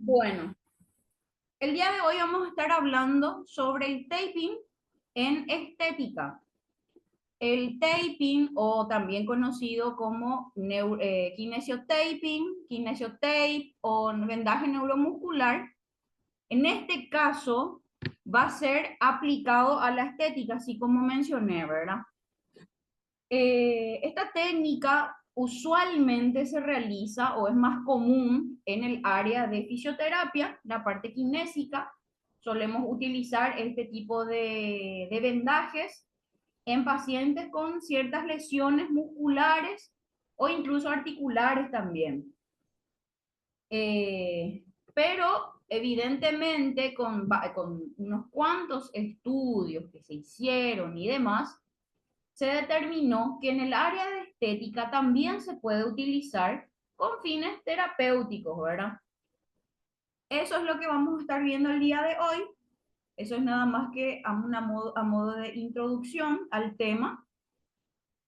Bueno, el día de hoy vamos a estar hablando sobre el taping en estética. El taping, o también conocido como kinesiotaping, kinesiotape o vendaje neuromuscular, en este caso va a ser aplicado a la estética, así como mencioné, ¿verdad? Esta técnica usualmente se realiza o es más común en el área de fisioterapia, la parte kinésica. Solemos utilizar este tipo de vendajes en pacientes con ciertas lesiones musculares o incluso articulares también. Pero evidentemente con unos cuantos estudios que se hicieron y demás, se determinó que en el área de estética también se puede utilizar con fines terapéuticos, ¿verdad? Eso es lo que vamos a estar viendo el día de hoy. Eso es nada más que a modo de introducción al tema.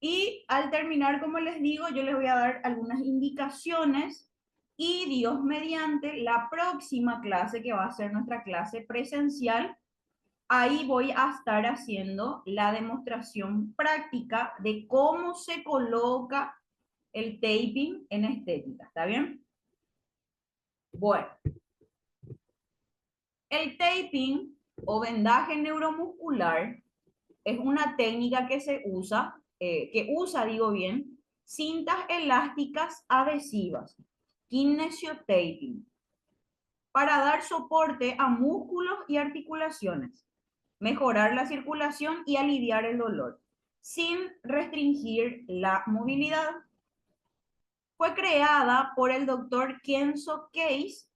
Y al terminar, como les digo, yo les voy a dar algunas indicaciones y Dios mediante la próxima clase, que va a ser nuestra clase presencial, ahí voy a estar haciendo la demostración práctica de cómo se coloca el taping en estética. ¿Está bien? Bueno, el taping o vendaje neuromuscular es una técnica que usa, digo bien, cintas elásticas adhesivas, kinesiotaping, para dar soporte a músculos y articulaciones, mejorar la circulación y aliviar el dolor, sin restringir la movilidad. Fue creada por el doctor Kenzo Case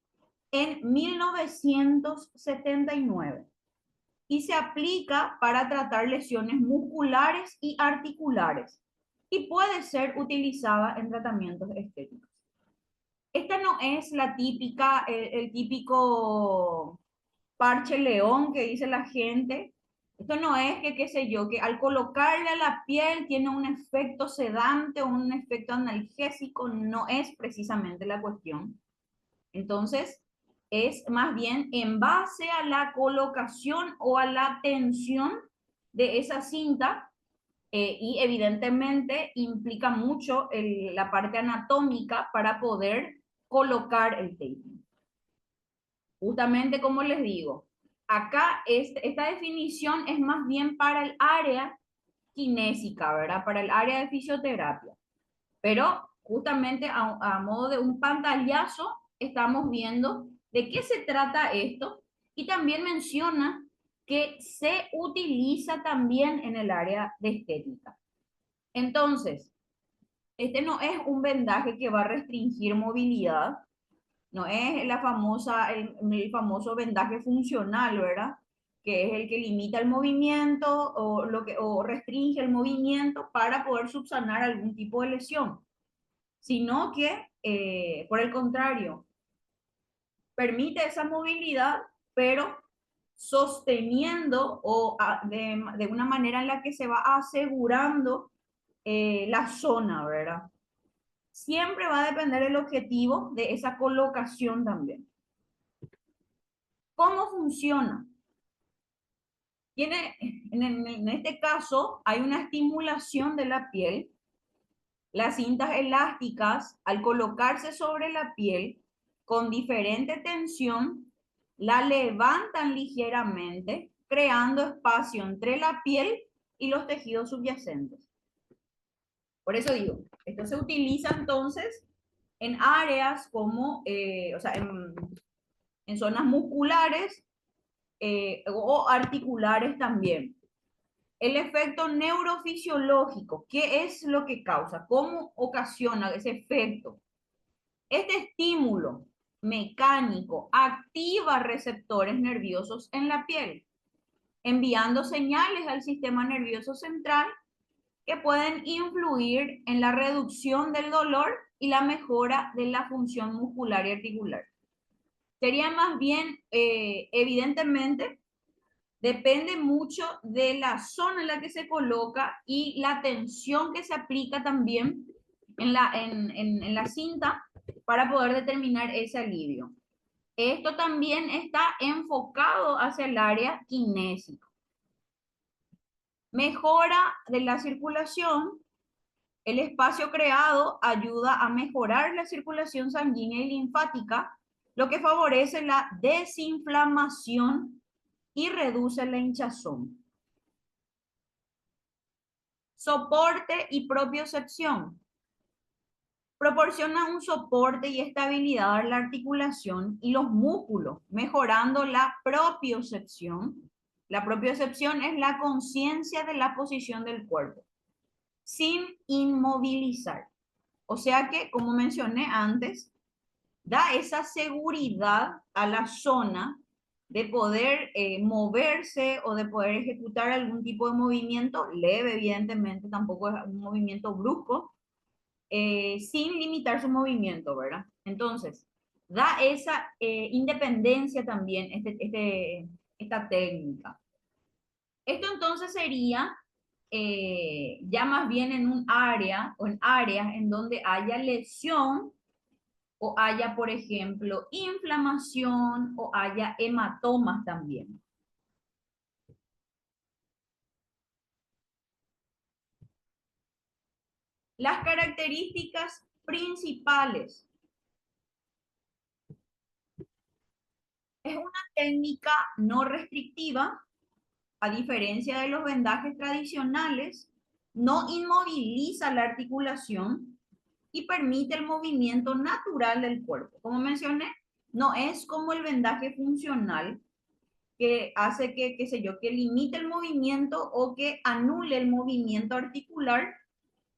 en 1979 y se aplica para tratar lesiones musculares y articulares y puede ser utilizada en tratamientos estéticos. Esta no es la típica, el típico parche león que dice la gente. Esto no es que, qué sé yo, que al colocarle a la piel tiene un efecto sedante o un efecto analgésico, no es precisamente la cuestión. Entonces, es más bien en base a la colocación o a la tensión de esa cinta, y evidentemente implica mucho la parte anatómica para poder colocar el taping. Justamente como les digo, acá esta definición es más bien para el área kinésica, ¿verdad? Para el área de fisioterapia. Pero justamente a modo de un pantallazo estamos viendo de qué se trata esto y también menciona que se utiliza también en el área de estética. Entonces, este no es un vendaje que va a restringir movilidad, no es el famoso vendaje funcional, ¿verdad? Que es el que limita el movimiento o restringe el movimiento para poder subsanar algún tipo de lesión, sino que, por el contrario, permite esa movilidad, pero sosteniendo de una manera en la que se va asegurando la zona, ¿verdad? Siempre va a depender el objetivo de esa colocación también. ¿Cómo funciona? En este caso, hay una estimulación de la piel. Las cintas elásticas, al colocarse sobre la piel con diferente tensión, la levantan ligeramente, creando espacio entre la piel y los tejidos subyacentes. Por eso digo, esto se utiliza entonces en áreas como, o sea, en zonas musculares, o articulares también. El efecto neurofisiológico, ¿qué es lo que causa? ¿Cómo ocasiona ese efecto? Este estímulo mecánico activa receptores nerviosos en la piel, enviando señales al sistema nervioso central que pueden influir en la reducción del dolor y la mejora de la función muscular y articular. Sería más bien, evidentemente, depende mucho de la zona en la que se coloca y la tensión que se aplica también en la cinta para poder determinar ese alivio. Esto también está enfocado hacia el área kinésica. Mejora de la circulación. El espacio creado ayuda a mejorar la circulación sanguínea y linfática, lo que favorece la desinflamación y reduce la hinchazón. Soporte y propiocepción. Proporciona un soporte y estabilidad a la articulación y los músculos, mejorando la propiocepción. La propiocepción es la conciencia de la posición del cuerpo, sin inmovilizar. O sea que, como mencioné antes, da esa seguridad a la zona de poder moverse o de poder ejecutar algún tipo de movimiento leve, evidentemente, tampoco es un movimiento brusco, sin limitar su movimiento, ¿verdad? Entonces, da esa independencia también esta técnica. Esto entonces sería ya más bien en un área o en áreas en donde haya lesión o haya, por ejemplo, inflamación o haya hematomas también. Las características principales. Es una técnica no restrictiva, a diferencia de los vendajes tradicionales, no inmoviliza la articulación y permite el movimiento natural del cuerpo. Como mencioné, no es como el vendaje funcional que hace que, qué sé yo, que limite el movimiento o que anule el movimiento articular,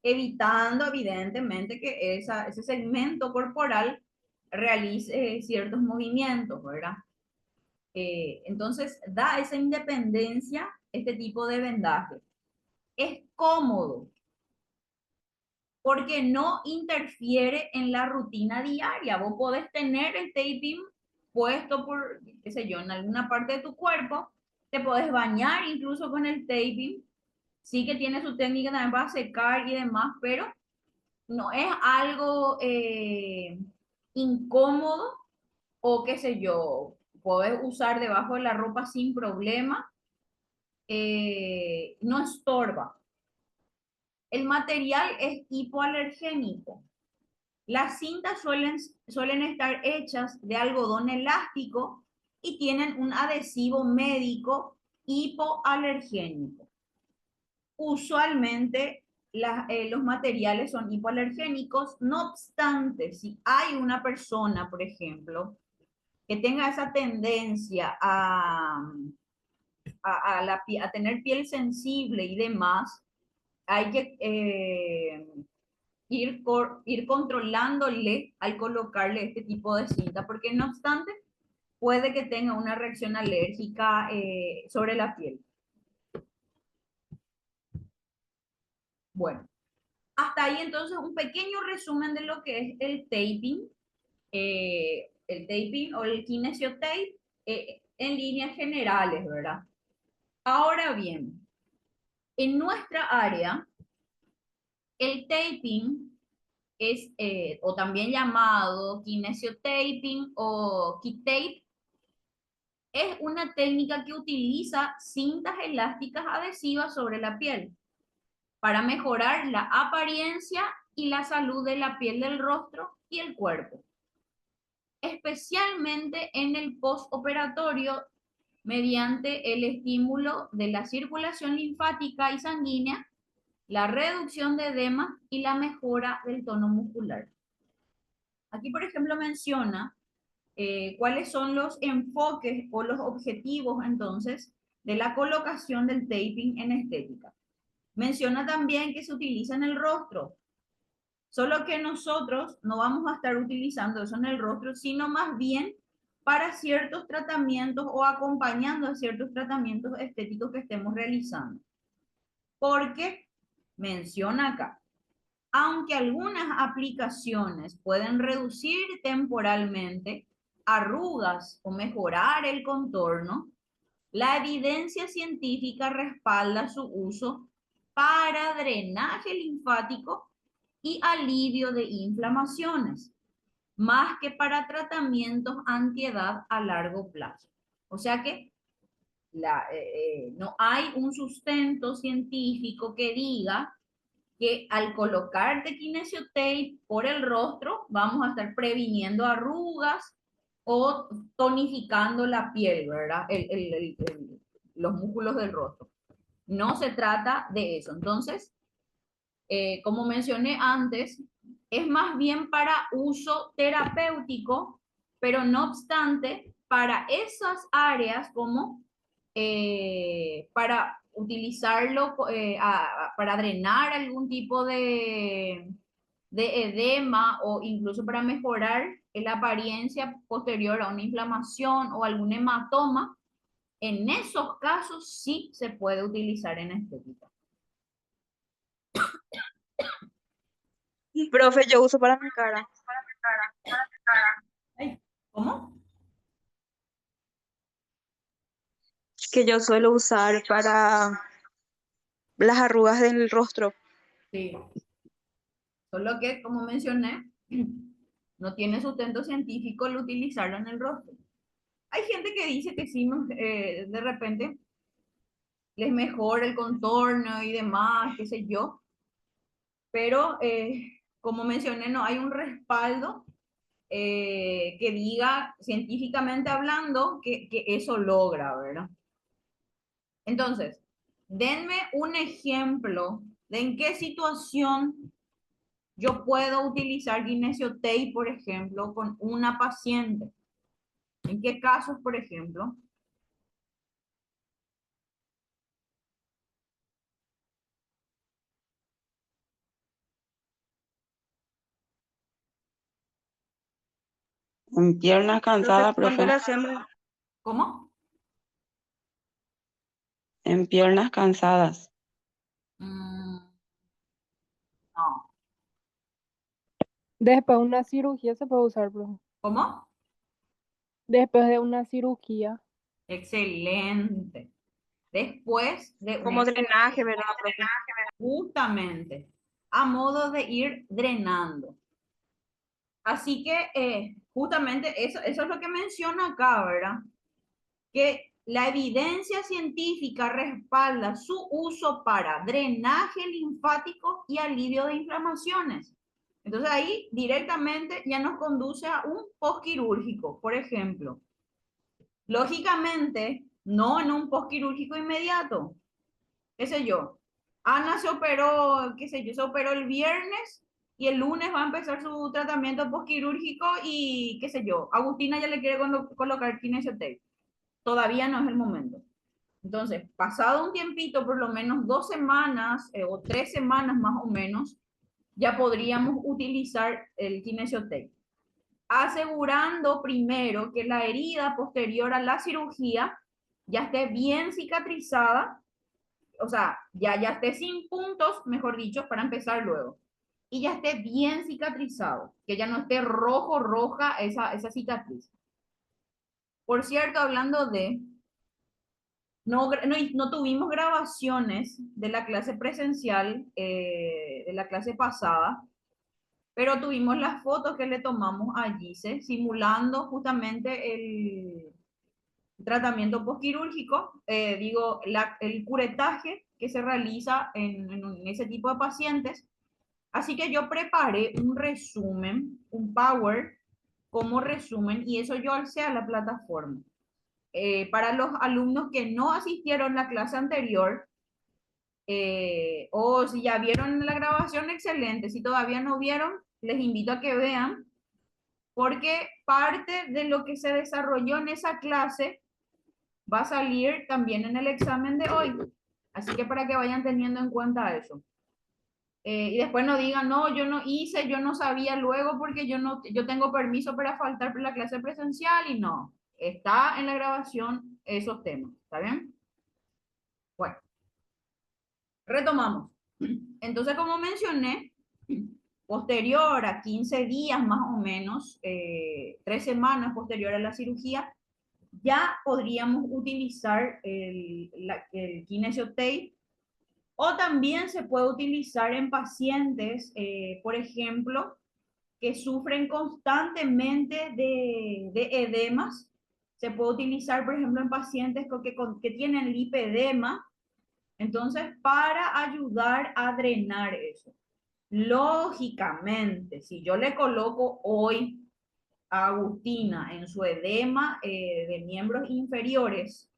evitando evidentemente que ese segmento corporal realice ciertos movimientos, ¿verdad? Entonces da esa independencia este tipo de vendaje. Es cómodo porque no interfiere en la rutina diaria. Vos podés tener el taping puesto por, qué sé yo, en alguna parte de tu cuerpo, te podés bañar incluso con el taping, sí que tiene su técnica también para secar y demás, pero no es algo incómodo o qué sé yo, podés usar debajo de la ropa sin problema, no estorba. El material es hipoalergénico. Las cintas suelen estar hechas de algodón elástico y tienen un adhesivo médico hipoalergénico. Usualmente los materiales son hipoalergénicos, no obstante, si hay una persona, por ejemplo, que tenga esa tendencia a tener piel sensible y demás, hay que ir controlándole al colocarle este tipo de cinta, porque no obstante puede que tenga una reacción alérgica sobre la piel. Bueno, hasta ahí entonces un pequeño resumen de lo que es el taping o el kinesiotape en líneas generales, ¿verdad? Ahora bien, en nuestra área, el taping es, o también llamado kinesiotaping o key tape, es una técnica que utiliza cintas elásticas adhesivas sobre la piel para mejorar la apariencia y la salud de la piel del rostro y el cuerpo, especialmente en el postoperatorio mediante el estímulo de la circulación linfática y sanguínea, la reducción de edema y la mejora del tono muscular. Aquí, por ejemplo, menciona cuáles son los enfoques o los objetivos entonces de la colocación del taping en estética. Menciona también que se utiliza en el rostro, solo que nosotros no vamos a estar utilizando eso en el rostro, sino más bien para ciertos tratamientos o acompañando a ciertos tratamientos estéticos que estemos realizando. Porque menciona acá, aunque algunas aplicaciones pueden reducir temporalmente arrugas o mejorar el contorno, la evidencia científica respalda su uso para drenaje linfático y alivio de inflamaciones. más que para tratamientos antiedad a largo plazo. O sea que no hay un sustento científico que diga que al colocarte kinesiotape por el rostro vamos a estar previniendo arrugas o tonificando la piel, ¿verdad? Los músculos del rostro. No se trata de eso. Entonces, como mencioné antes, es más bien para uso terapéutico, pero no obstante, para esas áreas como para utilizarlo para drenar algún tipo de edema o incluso para mejorar la apariencia posterior a una inflamación o algún hematoma, en esos casos sí se puede utilizar en estética. Profe, yo uso para mi cara. Ay, ¿cómo? Que yo suelo usar para las arrugas del rostro. Sí, solo que, como mencioné, no tiene sustento científico el utilizarlo en el rostro. Hay gente que dice que sí, de repente les mejora el contorno y demás, qué sé yo, pero como mencioné, no hay un respaldo que diga científicamente hablando que eso logra, ¿verdad? Entonces, denme un ejemplo de en qué situación yo puedo utilizar Kinesio Tape, por ejemplo, con una paciente. ¿En qué casos, por ejemplo? En piernas Profe, cansadas, ¿cuándo profe. le hacemos? ¿Cómo? En piernas cansadas. Mm, no. Después de una cirugía se puede usar, profe. ¿Cómo? Después de una cirugía. Excelente. Después de Como una, drenaje, ¿verdad, profe? justamente, a modo de ir drenando. Así que justamente eso es lo que menciona acá, ¿verdad? Que la evidencia científica respalda su uso para drenaje linfático y alivio de inflamaciones. Entonces ahí directamente ya nos conduce a un postquirúrgico, por ejemplo. Lógicamente, no en un postquirúrgico inmediato. Qué sé yo. Ana se operó, qué sé yo, se operó el viernes y el lunes va a empezar su tratamiento postquirúrgico y qué sé yo. Agustina ya le quiere colocar kinesiotape. Todavía no es el momento. Entonces, pasado un tiempito, por lo menos 2 semanas o 3 semanas más o menos, ya podríamos utilizar el kinesiotape, asegurando primero que la herida posterior a la cirugía ya esté bien cicatrizada, o sea, ya esté sin puntos, mejor dicho, para empezar luego, y ya esté bien cicatrizado, que ya no esté rojo, roja esa cicatriz. Por cierto, hablando de, no tuvimos grabaciones de la clase presencial, de la clase pasada, pero tuvimos las fotos que le tomamos a Gise, simulando justamente el tratamiento postquirúrgico, digo, el curetaje que se realiza en ese tipo de pacientes. Así que yo preparé un resumen, un Power como resumen, y eso yo alcé a la plataforma. Para los alumnos que no asistieron a la clase anterior, o si ya vieron la grabación, excelente. Si todavía no vieron, les invito a que vean, porque parte de lo que se desarrolló en esa clase va a salir también en el examen de hoy. Así que para que vayan teniendo en cuenta eso. Y después no digan, no, yo no hice, yo no sabía luego porque yo tengo permiso para faltar por la clase presencial y no. Está en la grabación esos temas. ¿Está bien? Bueno, retomamos. Entonces, como mencioné, posterior a 15 días más o menos, 3 semanas posterior a la cirugía, ya podríamos utilizar el kinesiotape, o también se puede utilizar en pacientes, por ejemplo, que sufren constantemente de edemas. Se puede utilizar, por ejemplo, en pacientes que tienen lipedema, entonces para ayudar a drenar eso. Lógicamente, si yo le coloco hoy a Agustina en su edema de miembros inferiores,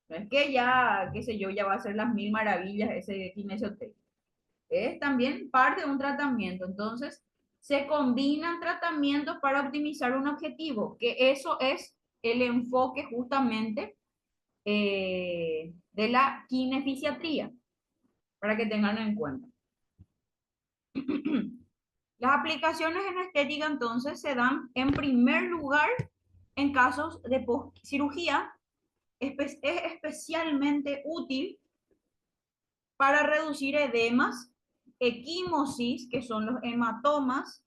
no es que ya, qué sé yo, ya va a ser las mil maravillas ese kinesioterapia. Es también parte de un tratamiento. Entonces, se combinan tratamientos para optimizar un objetivo, que eso es el enfoque justamente de la kinefisiatría, para que tengan en cuenta. Las aplicaciones en estética entonces se dan en primer lugar en casos de postcirugía. Es especialmente útil para reducir edemas, equimosis, que son los hematomas,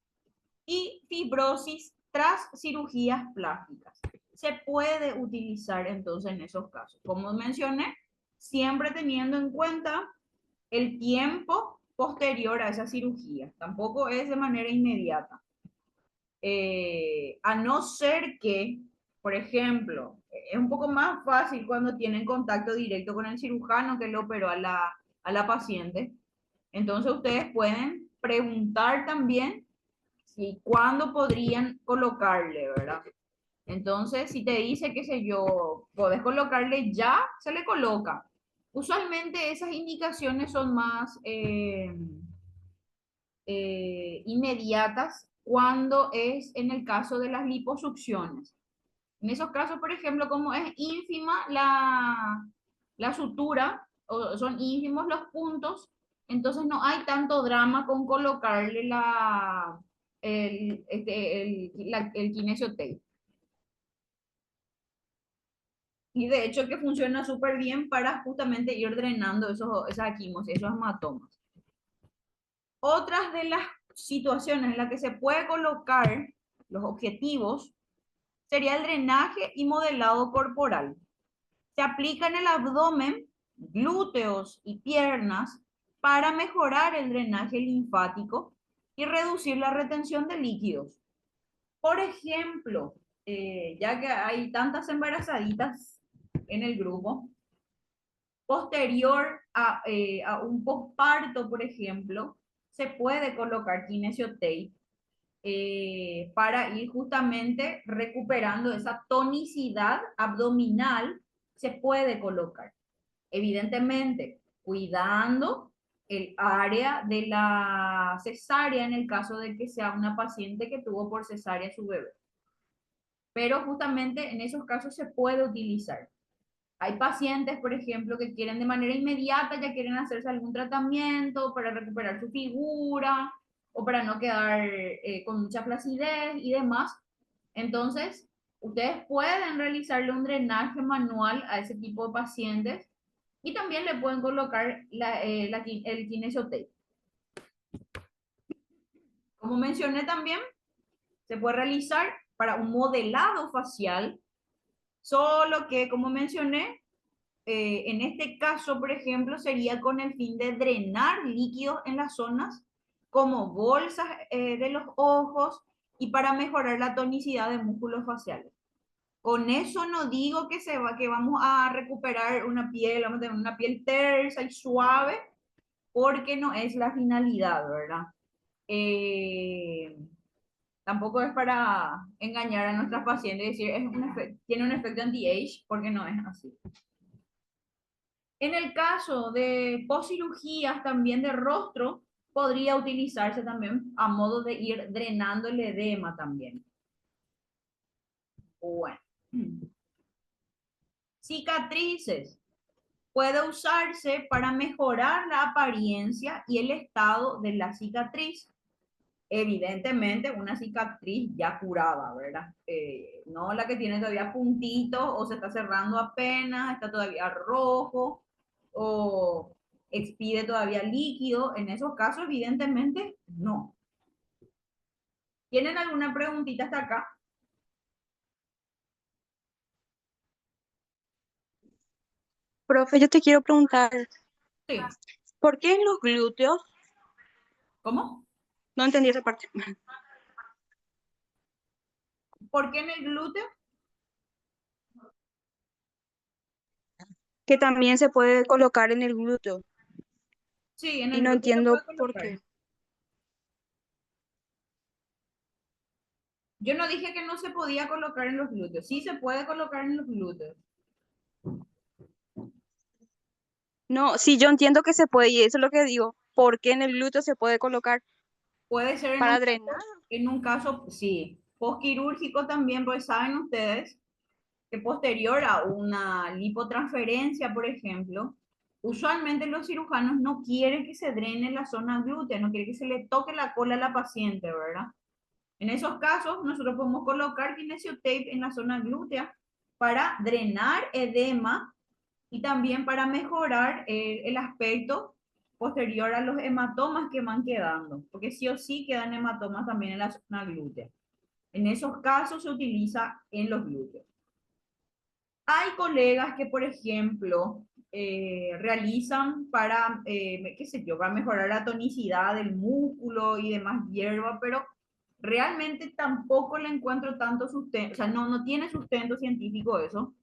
y fibrosis tras cirugías plásticas. Se puede utilizar entonces en esos casos. Como mencioné, siempre teniendo en cuenta el tiempo posterior a esa cirugía. Tampoco es de manera inmediata. A no ser que, por ejemplo, es un poco más fácil cuando tienen contacto directo con el cirujano que le operó a la paciente. Entonces ustedes pueden preguntar también si cuándo podrían colocarle, ¿verdad? Entonces, si te dice, qué sé yo, podés colocarle ya, se le coloca. Usualmente esas indicaciones son más inmediatas cuando es en el caso de las liposucciones. En esos casos, por ejemplo, como es ínfima la sutura, o son ínfimos los puntos, entonces no hay tanto drama con colocarle el kinesio tape. Y de hecho que funciona súper bien para justamente ir drenando esas quimos, esos hematomas. Otras de las situaciones en las que se puede colocar los objetivos sería el drenaje y modelado corporal. Se aplica en el abdomen, glúteos y piernas para mejorar el drenaje linfático y reducir la retención de líquidos. Por ejemplo, ya que hay tantas embarazaditas en el grupo, posterior a un posparto, por ejemplo, se puede colocar kinesiotape para ir justamente recuperando esa tonicidad abdominal. Se puede colocar, evidentemente, cuidando el área de la cesárea en el caso de que sea una paciente que tuvo por cesárea su bebé. Pero justamente en esos casos se puede utilizar. Hay pacientes, por ejemplo, que quieren de manera inmediata, ya quieren hacerse algún tratamiento para recuperar su figura o para no quedar con mucha flacidez y demás. Entonces, ustedes pueden realizarle un drenaje manual a ese tipo de pacientes y también le pueden colocar el kinesiotape. Como mencioné también, se puede realizar para un modelado facial, solo que, como mencioné, en este caso, por ejemplo, sería con el fin de drenar líquidos en las zonas como bolsas de los ojos y para mejorar la tonicidad de músculos faciales. Con eso no digo que vamos a recuperar una piel, vamos a tener una piel tersa y suave, porque no es la finalidad, ¿verdad? Tampoco es para engañar a nuestras pacientes y decir tiene un efecto anti-age, porque no es así. En el caso de poscirugías también de rostro, podría utilizarse también a modo de ir drenando el edema también. Bueno. Cicatrices. Puede usarse para mejorar la apariencia y el estado de la cicatriz. Evidentemente, una cicatriz ya curada, ¿verdad? No la que tiene todavía puntitos o se está cerrando apenas, está todavía rojo o expide todavía líquido. En esos casos, evidentemente, no. ¿Tienen alguna preguntita hasta acá? Profe, yo te quiero preguntar, Sí. ¿por qué en los glúteos? ¿Cómo? No entendí esa parte. ¿Por qué en el glúteo? Que también se puede colocar en el glúteo Sí, en y el no glúteo se entiendo puede por colocar. qué. Yo no dije que no se podía colocar en los glúteos. Sí se puede colocar en los glúteos. No, sí, yo entiendo que se puede y eso es lo que digo. ¿Por qué en el glúteo se puede colocar Puede ser para drenar? en un caso, sí, posquirúrgico también, pues saben ustedes que posterior a una lipotransferencia, por ejemplo, usualmente los cirujanos no quieren que se drene la zona glútea, no quieren que se le toque la cola a la paciente, ¿verdad? En esos casos, nosotros podemos colocar kinesio tape en la zona glútea para drenar edema y también para mejorar el aspecto posterior a los hematomas que van quedando, porque sí o sí quedan hematomas también en la zona glútea. En esos casos se utiliza en los glúteos. Hay colegas que, por ejemplo, realizan para, qué sé yo, para mejorar la tonicidad del músculo y demás hierba, pero realmente tampoco le encuentro tanto sustento, o sea, no tiene sustento científico eso.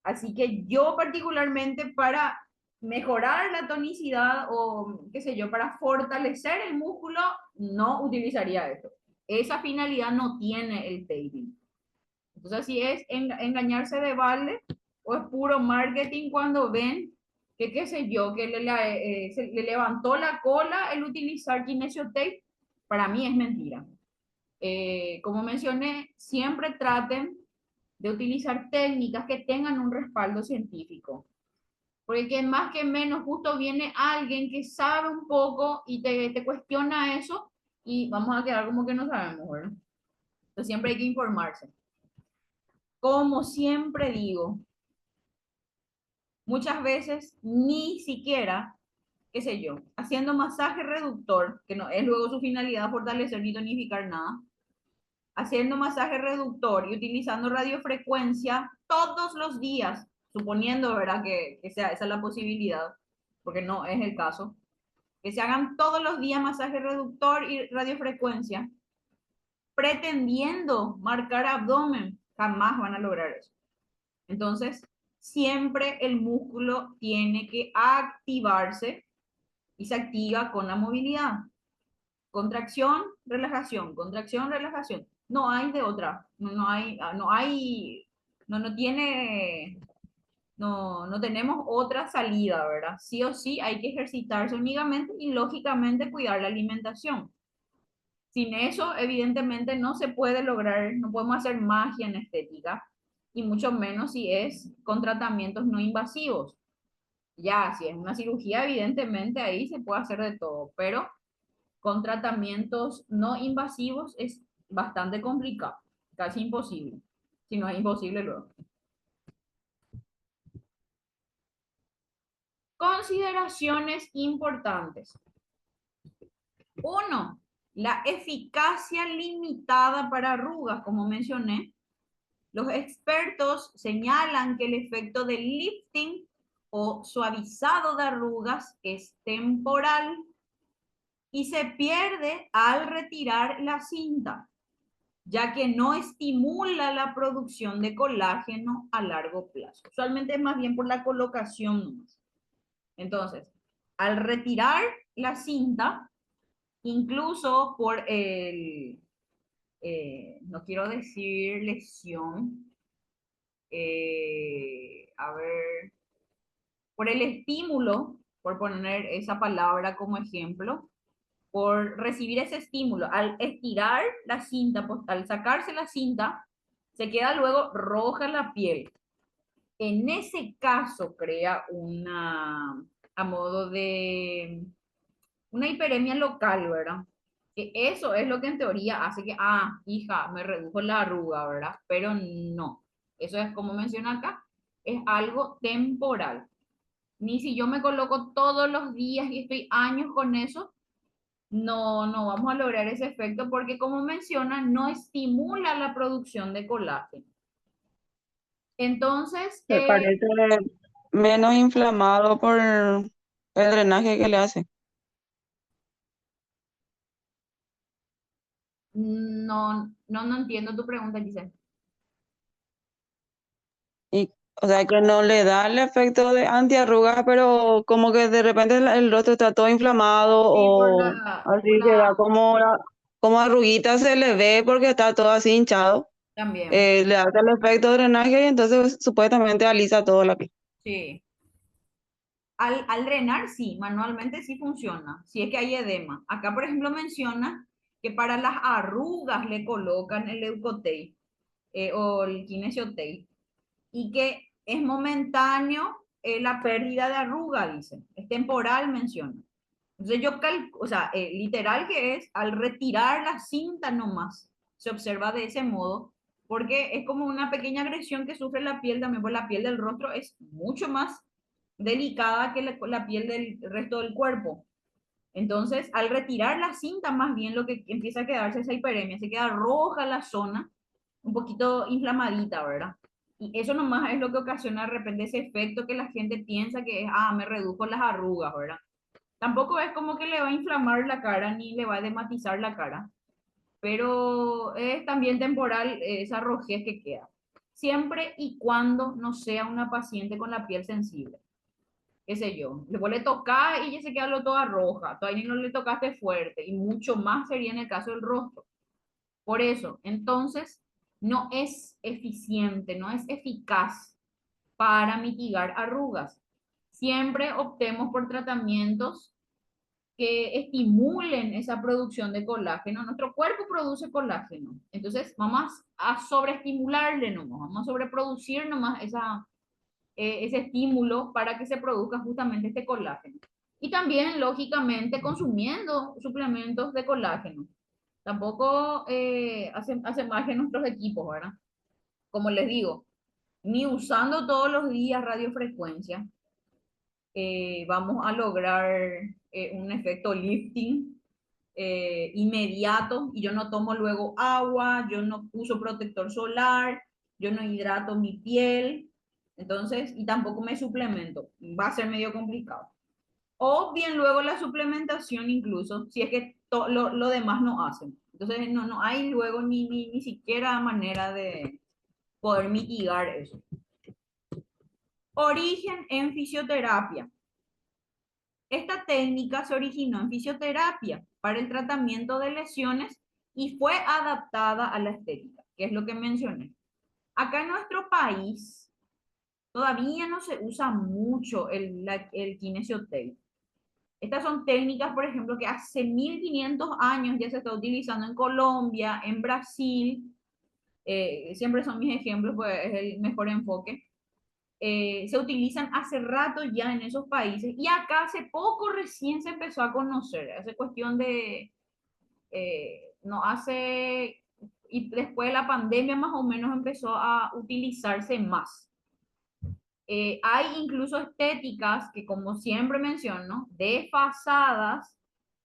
Así que yo particularmente para mejorar la tonicidad o qué sé yo, para fortalecer el músculo, no utilizaría esto. Esa finalidad no tiene el taping. Entonces, si es engañarse de balde o es puro marketing cuando ven que, qué sé yo, que se le levantó la cola el utilizar kinesio tape, para mí es mentira. Como mencioné, siempre traten de utilizar técnicas que tengan un respaldo científico. Porque que más que menos justo viene alguien que sabe un poco y te cuestiona eso y vamos a quedar como que no sabemos, ¿verdad? Entonces siempre hay que informarse. Como siempre digo, muchas veces ni siquiera, qué sé yo, haciendo masaje reductor, que no es luego su finalidad fortalecer ni tonificar nada, haciendo masaje reductor y utilizando radiofrecuencia todos los días, suponiendo, ¿verdad?, que sea esa la posibilidad, porque no es el caso, que se hagan todos los días masaje reductor y radiofrecuencia, pretendiendo marcar abdomen, jamás van a lograr eso. Entonces, siempre el músculo tiene que activarse y se activa con la movilidad. Contracción, relajación, contracción, relajación. No hay de otra. No tiene, no tenemos otra salida, ¿verdad? Sí o sí hay que ejercitarse únicamente y lógicamente cuidar la alimentación. Sin eso, evidentemente, no se puede lograr, no podemos hacer magia en estética, y mucho menos si es con tratamientos no invasivos. Ya, si es una cirugía, evidentemente ahí se puede hacer de todo, pero con tratamientos no invasivos es bastante complicado, casi imposible. Si no es imposible luego. Consideraciones importantes. Uno, la eficacia limitada para arrugas, como mencioné. Los expertos señalan que el efecto del lifting o suavizado de arrugas es temporal y se pierde al retirar la cinta, ya que no estimula la producción de colágeno a largo plazo. Usualmente es más bien por la colocación nomás. Entonces, al retirar la cinta, incluso por no quiero decir lesión, a ver, por el estímulo, por poner esa palabra como ejemplo, por recibir ese estímulo, al estirar la cinta, pues, al sacarse la cinta, se queda luego roja la piel. En ese caso crea a modo de una hiperemia local, ¿verdad? Que eso es lo que en teoría hace que, hija, me redujo la arruga, ¿verdad? Pero no, eso es como menciona acá, es algo temporal. Ni si yo me coloco todos los días y estoy años con eso, no vamos a lograr ese efecto porque como menciona, no estimula la producción de colágeno. Entonces, Me parece menos inflamado por el drenaje que le hace. No entiendo tu pregunta, Giselle. Y, o sea, que no le da el efecto de antiarrugas, pero como que de repente el rostro está todo inflamado Sí, o así se da como arruguita se le ve porque está todo así hinchado. también, Le da el efecto de drenaje y entonces supuestamente alisa todo la piel. sí. Al drenar, sí, manualmente sí funciona, si es que hay edema. Acá, por ejemplo, menciona que para las arrugas le colocan el Leukotape o el Kinesio Tape y que es momentáneo la pérdida de arruga, dice. Es temporal, menciona. Entonces o sea, literal que es al retirar la cinta nomás, se observa de ese modo, porque es como una pequeña agresión que sufre la piel, también por la piel del rostro es mucho más delicada que la piel del resto del cuerpo. Entonces, al retirar la cinta, más bien lo que empieza a quedarse es esa hiperemia, se queda roja la zona, un poquito inflamadita, ¿verdad? Y eso nomás es lo que ocasiona de repente ese efecto que la gente piensa que es, me redujo las arrugas, ¿verdad? Tampoco es como que le va a inflamar la cara ni le va a dematizar la cara, pero es también temporal esa rojez que queda. Siempre y cuando no sea una paciente con la piel sensible. Qué sé yo, después le toca y ya se queda lo toda roja, todavía no le tocaste fuerte y mucho más sería en el caso del rostro. Por eso, entonces, no es eficiente, no es eficaz para mitigar arrugas. Siempre optemos por tratamientos que estimulen esa producción de colágeno. Nuestro cuerpo produce colágeno, entonces vamos a sobreestimularle nomás, vamos a sobreproducir nomás ese estímulo para que se produzca justamente este colágeno. Y también, lógicamente, consumiendo suplementos de colágeno. Tampoco hace más que nuestros equipos, ¿verdad? Como les digo, ni usando todos los días radiofrecuencia vamos a lograr un efecto lifting inmediato y yo no tomo luego agua, yo no uso protector solar, yo no hidrato mi piel, entonces, y tampoco me suplemento, va a ser medio complicado. O bien luego la suplementación incluso, si es que lo demás no hacen. Entonces no hay luego ni siquiera manera de poder mitigar eso. Origen en fisioterapia. Esta técnica se originó en fisioterapia para el tratamiento de lesiones y fue adaptada a la estética, que es lo que mencioné. Acá en nuestro país todavía no se usa mucho el kinesio tape. Estas son técnicas, por ejemplo, que hace 1500 años ya se está utilizando en Colombia, en Brasil. Siempre son mis ejemplos, pues es el mejor enfoque. Se utilizan hace rato ya en esos países y acá hace poco recién se empezó a conocer, hace cuestión de, no hace, y después de la pandemia más o menos empezó a utilizarse más. Hay incluso estéticas que, como siempre menciono, desfasadas,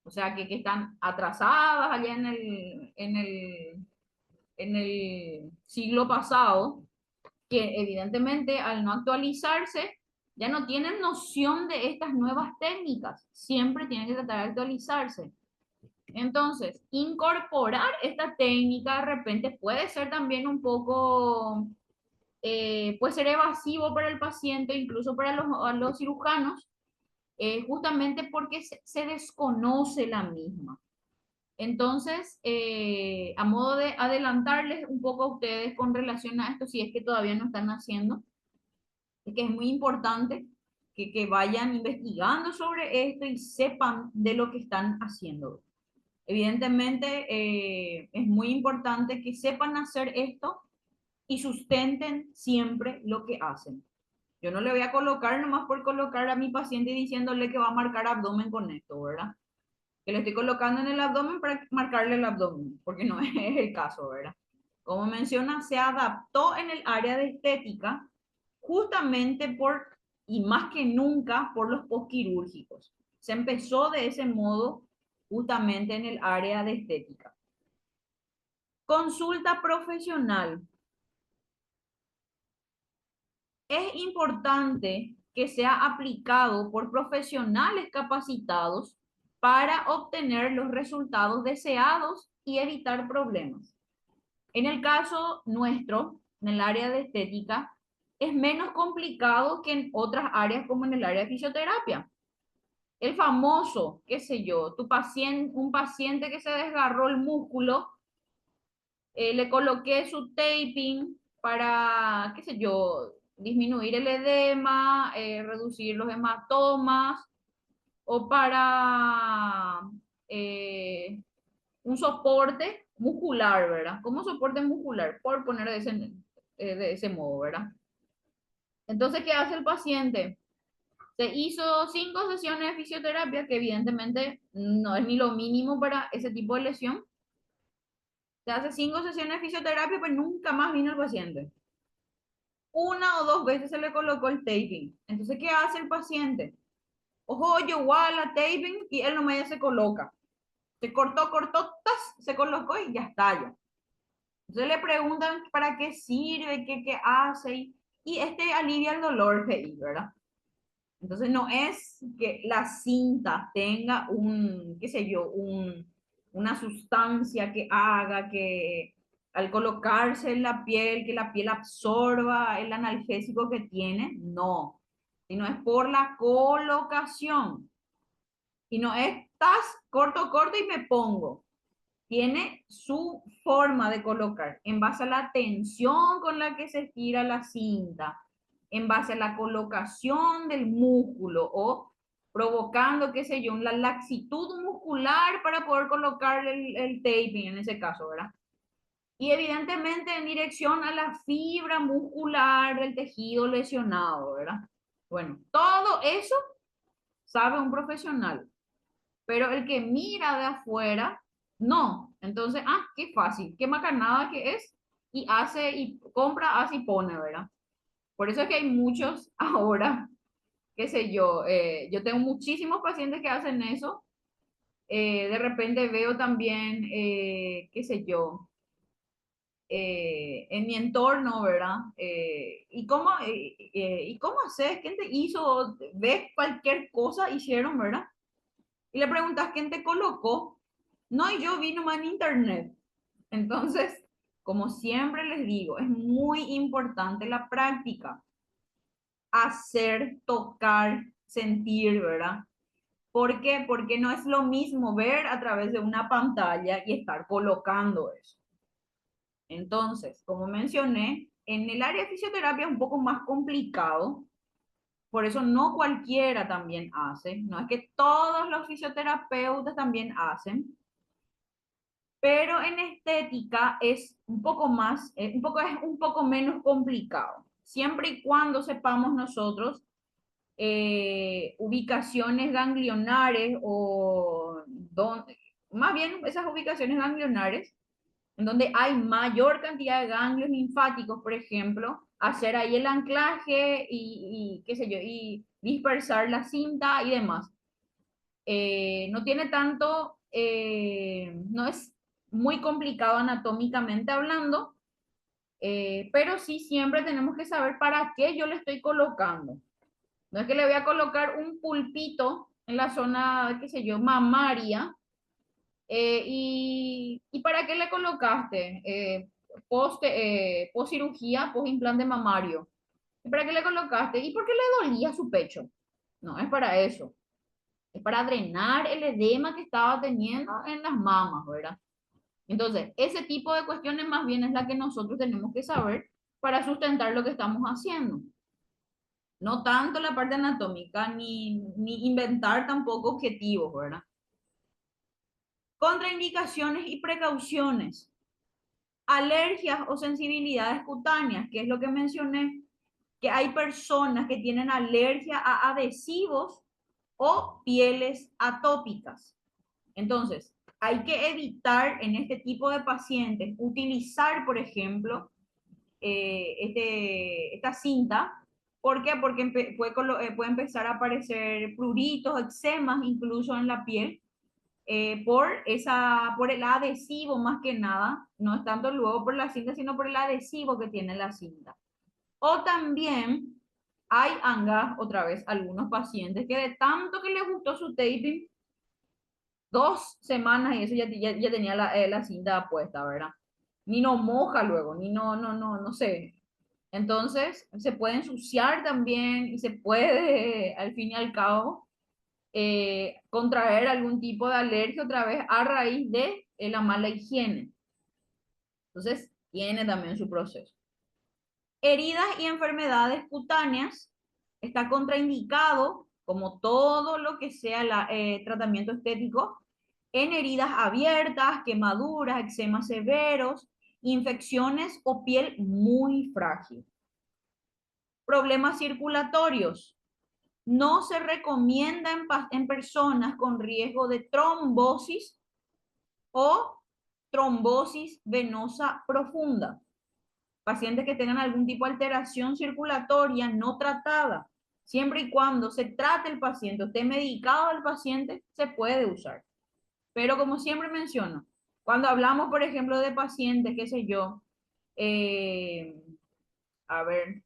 o sea, que están atrasadas allá en el siglo pasado, que evidentemente al no actualizarse ya no tienen noción de estas nuevas técnicas, siempre tienen que tratar de actualizarse. Entonces, incorporar esta técnica de repente puede ser también un poco, puede ser evasivo para el paciente, incluso para los cirujanos, justamente porque se desconoce la misma. Entonces, a modo de adelantarles un poco a ustedes con relación a esto, si es que todavía no están haciendo, es que es muy importante que vayan investigando sobre esto y sepan de lo que están haciendo. Evidentemente, es muy importante que sepan hacer esto y sustenten siempre lo que hacen. Yo no le voy a colocar nomás por colocar a mi paciente diciéndole que va a marcar abdomen con esto, ¿verdad? Que le estoy colocando en el abdomen para marcarle el abdomen, porque no es el caso, ¿verdad? Como menciona, se adaptó en el área de estética justamente y más que nunca, por los postquirúrgicos. Se empezó de ese modo justamente en el área de estética. Consulta profesional. Es importante que sea aplicado por profesionales capacitados para obtener los resultados deseados y evitar problemas. En el caso nuestro, en el área de estética, es menos complicado que en otras áreas como en el área de fisioterapia. El famoso, qué sé yo, un paciente que se desgarró el músculo, le coloqué su taping para, qué sé yo, disminuir el edema, reducir los hematomas, o para un soporte muscular, ¿verdad? Como soporte muscular, por poner de ese modo, ¿verdad? Entonces, ¿qué hace el paciente? Se hizo 5 sesiones de fisioterapia, que evidentemente no es ni lo mínimo para ese tipo de lesión. Se hace 5 sesiones de fisioterapia, pero nunca más vino el paciente. Una o dos veces se le colocó el taping. Entonces, ¿qué hace el paciente? Ojo, yo igual la taping y él nomás ya se coloca. Se cortó, ¡tas! Se colocó y ya está ya. Entonces le preguntan para qué sirve, qué hace, y este alivia el dolor, ¿verdad? Entonces no es que la cinta tenga qué sé yo, una sustancia que haga que al colocarse en la piel, que la piel absorba el analgésico que tiene, no, sino es por la colocación. Y no es, corto y me pongo. Tiene su forma de colocar en base a la tensión con la que se estira la cinta, en base a la colocación del músculo o provocando, qué sé yo, la laxitud muscular para poder colocar el taping en ese caso, ¿verdad? Y evidentemente en dirección a la fibra muscular del tejido lesionado, ¿verdad? Bueno, todo eso sabe un profesional, pero el que mira de afuera, no. Entonces, qué fácil, qué macanada que es, y hace, y compra, hace y pone, ¿verdad? Por eso es que hay muchos ahora, qué sé yo tengo muchísimos pacientes que hacen eso. De repente veo también, qué sé yo, en mi entorno, ¿verdad? ¿Y cómo haces? ¿Quién te hizo? ¿Ves cualquier cosa hicieron, verdad? Y le preguntas quién te colocó. No, y yo vi nomás en internet. Entonces, como siempre les digo, es muy importante la práctica. Hacer, tocar, sentir, ¿verdad? ¿Por qué? Porque no es lo mismo ver a través de una pantalla y estar colocando eso. Entonces, como mencioné, en el área de fisioterapia es un poco más complicado. Por eso no cualquiera también hace. No es que todos los fisioterapeutas también hacen. Pero en estética es un poco más, es un poco menos complicado, siempre y cuando sepamos nosotros ubicaciones ganglionares más bien esas ubicaciones ganglionares en donde hay mayor cantidad de ganglios linfáticos, por ejemplo, hacer ahí el anclaje y qué sé yo, y dispersar la cinta y demás. No tiene tanto, no es muy complicado anatómicamente hablando, pero sí siempre tenemos que saber para qué yo le estoy colocando. No es que le voy a colocar un pulpito en la zona, qué sé yo, mamaria, y ¿para qué le colocaste? Post cirugía, post implante mamario. ¿Y para qué le colocaste? ¿Y por qué le dolía su pecho? No, es para eso. Es para drenar el edema que estaba teniendo en las mamas, ¿verdad? Entonces, ese tipo de cuestiones más bien es la que nosotros tenemos que saber para sustentar lo que estamos haciendo. No tanto la parte anatómica, ni inventar tampoco objetivos, ¿verdad? Contraindicaciones y precauciones. Alergias o sensibilidades cutáneas, que es lo que mencioné, que hay personas que tienen alergia a adhesivos o pieles atópicas. Entonces, hay que evitar en este tipo de pacientes utilizar, por ejemplo, esta cinta. ¿Por qué? Porque puede empezar a aparecer pruritos, eczemas incluso en la piel, por el adhesivo más que nada, no es tanto luego por la cinta, sino por el adhesivo que tiene la cinta. O también hay otra vez, algunos pacientes que de tanto que les gustó su taping, 2 semanas y eso ya tenía la cinta puesta, ¿verdad? Ni no moja luego, ni no sé. Entonces, se puede ensuciar también y se puede, al fin y al cabo, contraer algún tipo de alergia otra vez a raíz de la mala higiene. Entonces, tiene también su proceso. Heridas y enfermedades cutáneas está contraindicado, como todo lo que sea tratamiento estético, en heridas abiertas, quemaduras, eczemas severos, infecciones o piel muy frágil. Problemas circulatorios. No se recomienda en personas con riesgo de trombosis o trombosis venosa profunda. Pacientes que tengan algún tipo de alteración circulatoria no tratada. Siempre y cuando se trate el paciente, esté medicado el paciente, se puede usar. Pero como siempre menciono, cuando hablamos, por ejemplo, de pacientes, qué sé yo, a ver,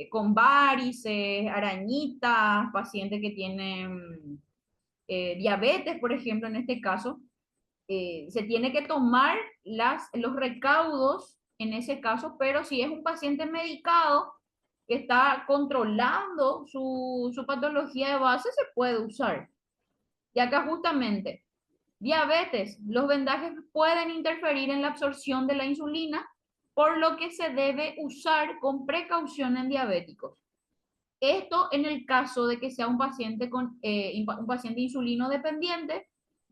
con varices, arañitas, pacientes que tienen diabetes, por ejemplo, en este caso, se tiene que tomar los recaudos en ese caso, pero si es un paciente medicado que está controlando su patología de base, se puede usar. Y acá justamente, diabetes, los vendajes pueden interferir en la absorción de la insulina, por lo que se debe usar con precaución en diabéticos. Esto en el caso de que sea un paciente un paciente insulino dependiente.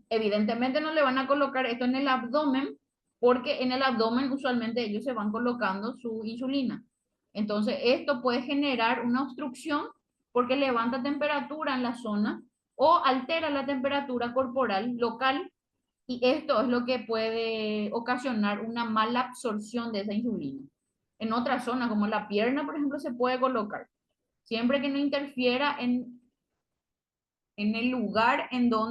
Evidentemente no le van a colocar esto en el abdomen, porque en el abdomen usualmente ellos se van colocando su insulina. Entonces esto puede generar una obstrucción porque levanta temperatura en la zona o altera la temperatura corporal local, y esto es lo que puede ocasionar una mala absorción de esa insulina. En otra zona, como la pierna, por ejemplo, se puede colocar, siempre que no interfiera en el lugar en donde